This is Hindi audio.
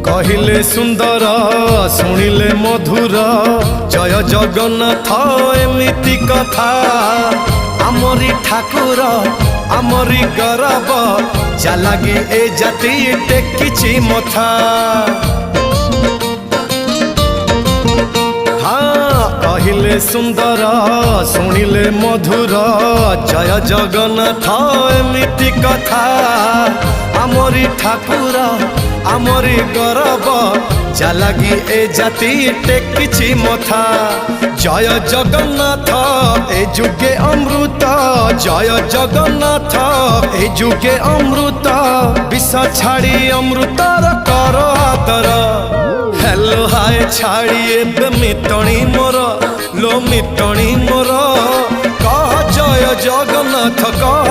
कहिले सुंदर शुणिले मधुर जय जगन्नाथ एमिति कथा आमरी ठाकुर आमरी गौरव जालागी ए जाति टेकिछि मथा। हाँ कहिले सुंदर शुणिले मधुर जय जगन्नाथ एमिति कथा आमरी ठाकुर आमरी गौरव जालागी ए जाति टेकिछि मथा। जय जगन्नाथ ए जुगे अमृत जय जगन्नाथ ए जुगे अमृत विष छाड़ी अमृतर कर आदर। हेलो हाय छाड़ी एबे मिटणी मोर लो मिटणी मोर कह जय जगन्नाथ कह